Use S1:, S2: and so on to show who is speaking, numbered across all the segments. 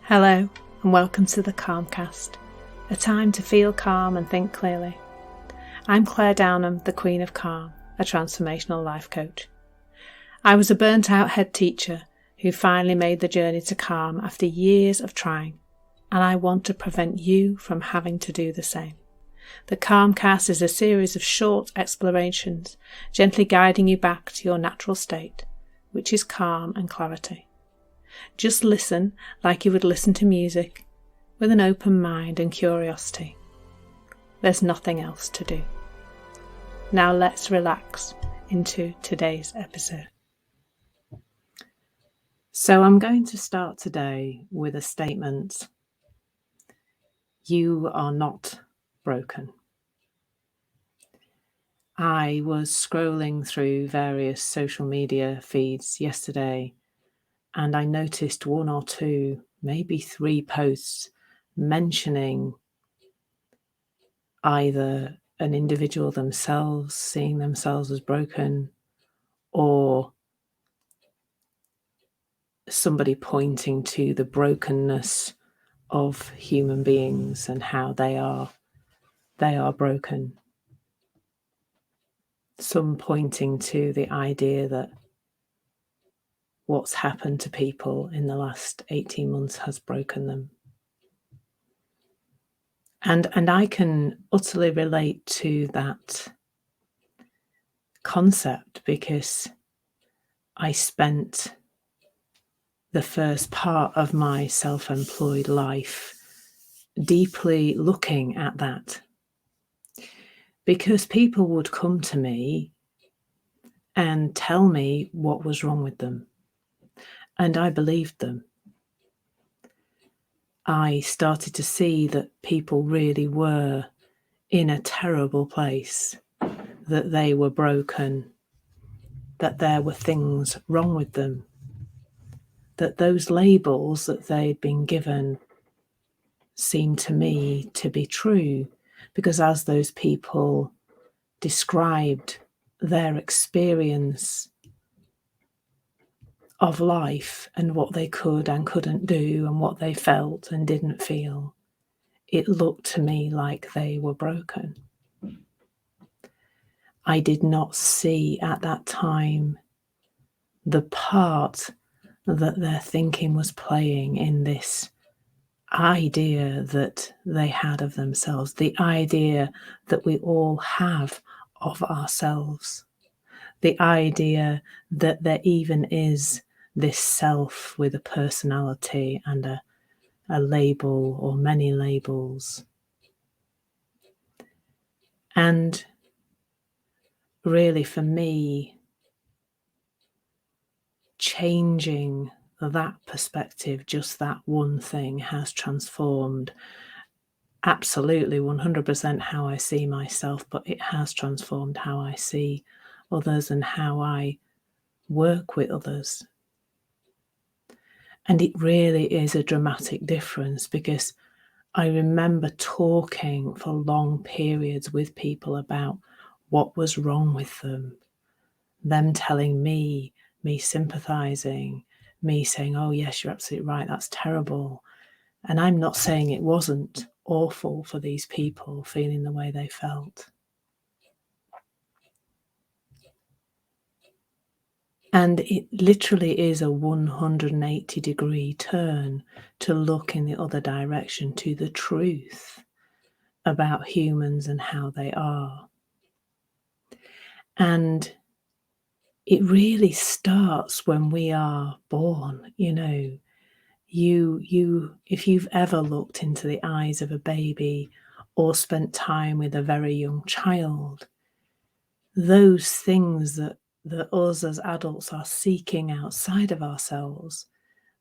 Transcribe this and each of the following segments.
S1: Hello and welcome to the Calmcast, a time to feel calm and think clearly. I'm Claire Downham, the Queen of Calm, a transformational life coach. I was a burnt-out head teacher who finally made the journey to calm after years of trying, and I want to prevent you from having to do the same. The Calmcast is a series of short explorations, gently guiding you back to your natural state, which is calm and clarity. Just listen like you would listen to music, with an open mind and curiosity. There's nothing else to do. Now let's relax into today's episode. So I'm going to start today with a statement. You are not broken. I was scrolling through various social media feeds yesterday, and I noticed one or two, maybe 3 posts mentioning either an individual themselves seeing themselves as broken, or somebody pointing to the brokenness of human beings and how they are broken. Some pointing to the idea that what's happened to people in the last 18 months has broken them. And I can utterly relate to that concept because I spent the first part of my self-employed life deeply looking at that, because people would come to me and tell me what was wrong with them, and I believed them. I started to see that people really were in a terrible place, that they were broken, that there were things wrong with them, that those labels that they'd been given seemed to me to be true, because as those people described their experience of life and what they could and couldn't do and what they felt and didn't feel, it looked to me like they were broken. I did not see at that time the part that their thinking was playing in this idea that they had of themselves, the idea that we all have of ourselves, the idea that there even is this self with a personality and a label or many labels. And really, for me, changing that perspective, just that one thing, has transformed absolutely 100% how I see myself, but it has transformed how I see others and how I work with others. And it really is a dramatic difference, because I remember talking for long periods with people about what was wrong with them telling me sympathizing, me saying, oh yes, you're absolutely right, that's terrible. And I'm not saying it wasn't awful for these people feeling the way they felt. And it literally is a 180-degree turn to look in the other direction, to the truth about humans and how they are. And it really starts when we are born. You if you've ever looked into the eyes of a baby or spent time with a very young child, those things that us as adults are seeking outside of ourselves,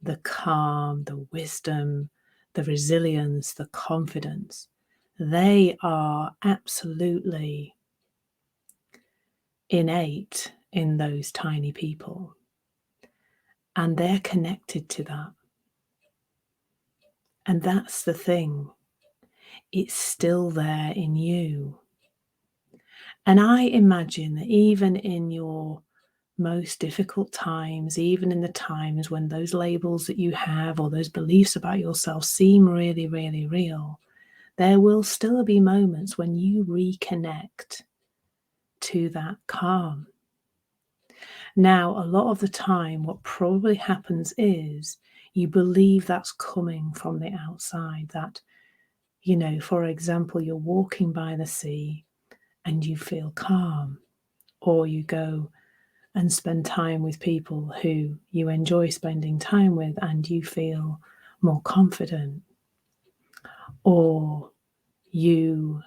S1: the calm, the wisdom, the resilience, the confidence, they are absolutely innate in those tiny people. And they're connected to that. And that's the thing. It's still there in you. And I imagine that even in your most difficult times, even in the times when those labels that you have or those beliefs about yourself seem really, really real, there will still be moments when you reconnect to that calm. Now, a lot of the time, what probably happens is you believe that's coming from the outside, that, for example, you're walking by the sea and you feel calm, or you go and spend time with people who you enjoy spending time with and you feel more confident, or you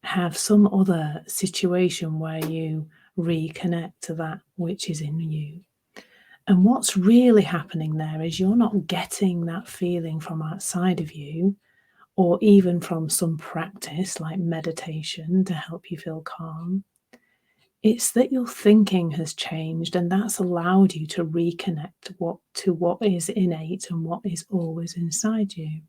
S1: have some other situation where you reconnect to that which is in you. And what's really happening there is you're not getting that feeling from outside of you, or even from some practice like meditation to help you feel calm. It's that your thinking has changed, and that's allowed you to reconnect to what is innate and what is always inside you.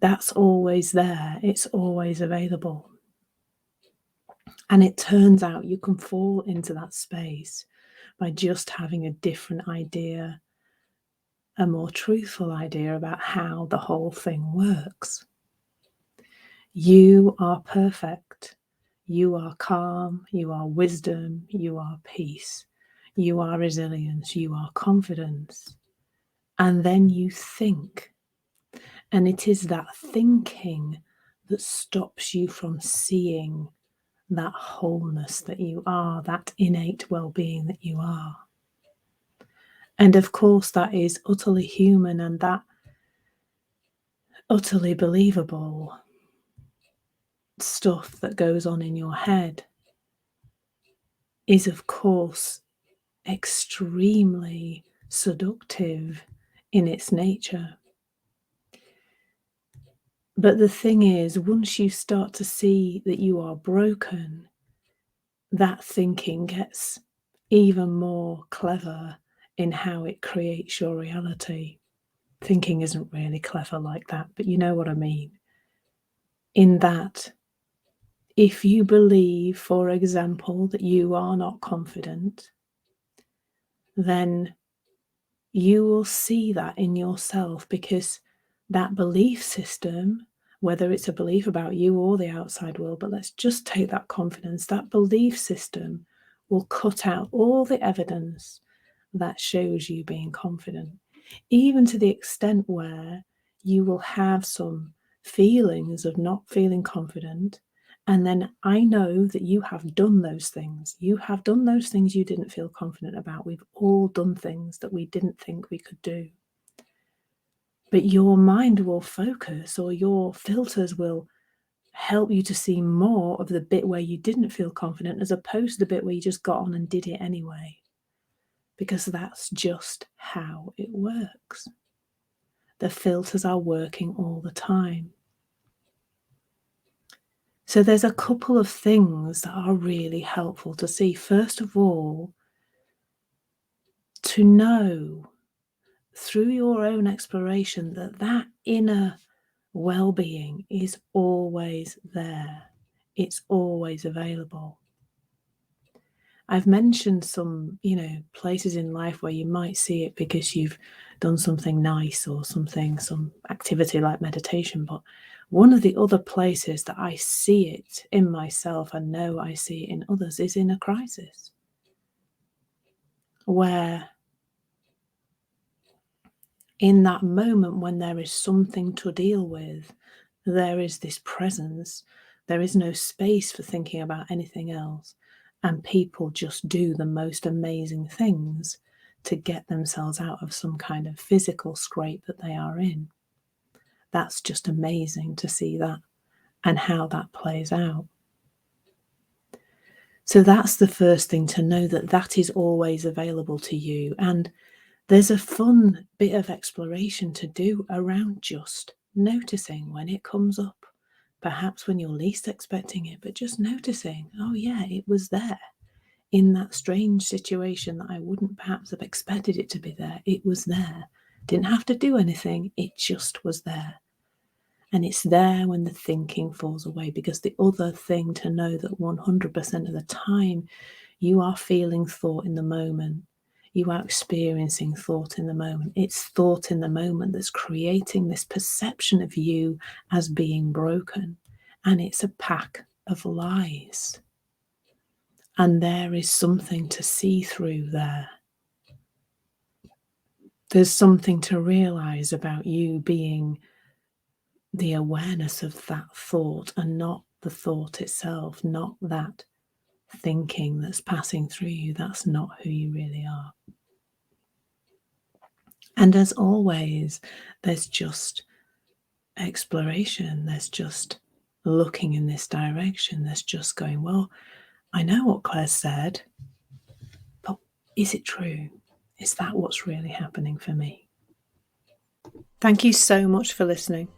S1: That's always there. It's always available. And it turns out you can fall into that space by just having a different idea, a more truthful idea about how the whole thing works. You are perfect. You are calm. You are wisdom. You are peace. You are resilience. You are confidence. And then you think. And it is that thinking that stops you from seeing that wholeness that you are, that innate well-being that you are. And of course, that is utterly human, and that utterly believable stuff that goes on in your head is, of course, extremely seductive in its nature. But the thing is, once you start to see that you are broken, that thinking gets even more clever in how it creates your reality. Thinking isn't really clever like that, but you know what I mean. In that, if you believe, for example, that you are not confident, then you will see that in yourself, because that belief system, whether it's a belief about you or the outside world, but let's just take that confidence, that belief system will cut out all the evidence that shows you being confident, even to the extent where you will have some feelings of not feeling confident. And then I know that you have done those things. You have done those things you didn't feel confident about. We've all done things that we didn't think we could do. But your mind will focus, or your filters will help you to see more of the bit where you didn't feel confident, as opposed to the bit where you just got on and did it anyway. Because that's just how it works. The filters are working all the time. So there's a couple of things that are really helpful to see. First of all, to know through your own exploration that that inner well-being is always there. It's always available. I've mentioned some, places in life where you might see it because you've done something nice or some activity like meditation. But one of the other places that I see it in myself and know I see it in others is in a crisis, where in that moment when there is something to deal with, there is this presence. There is no space for thinking about anything else. And people just do the most amazing things to get themselves out of some kind of physical scrape that they are in. That's just amazing to see that and how that plays out. So that's the first thing, to know that that is always available to you. And there's a fun bit of exploration to do around just noticing when it comes up. Perhaps when you're least expecting it, but just noticing, oh yeah, it was there. In that strange situation that I wouldn't perhaps have expected it to be there, it was there. Didn't have to do anything, it just was there. And it's there when the thinking falls away, because the other thing to know that 100% of the time you are feeling thought in the moment. You are experiencing thought in the moment. It's thought in the moment that's creating this perception of you as being broken. And it's a pack of lies. And there is something to see through there. There's something to realize about you being the awareness of that thought and not the thought itself, not that thinking that's passing through you. That's not who you really are. And as always, there's just exploration. There's just looking in this direction. There's just going, well, I know what Claire said, but is it true? Is that what's really happening for me? Thank you so much for listening.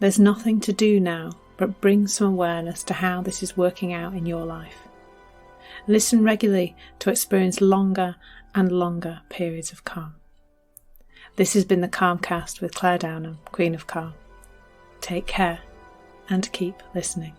S1: There's nothing to do now but bring some awareness to how this is working out in your life. Listen regularly to experience longer and longer periods of calm. This has been the Calmcast with Claire Downham, Queen of Calm. Take care and keep listening.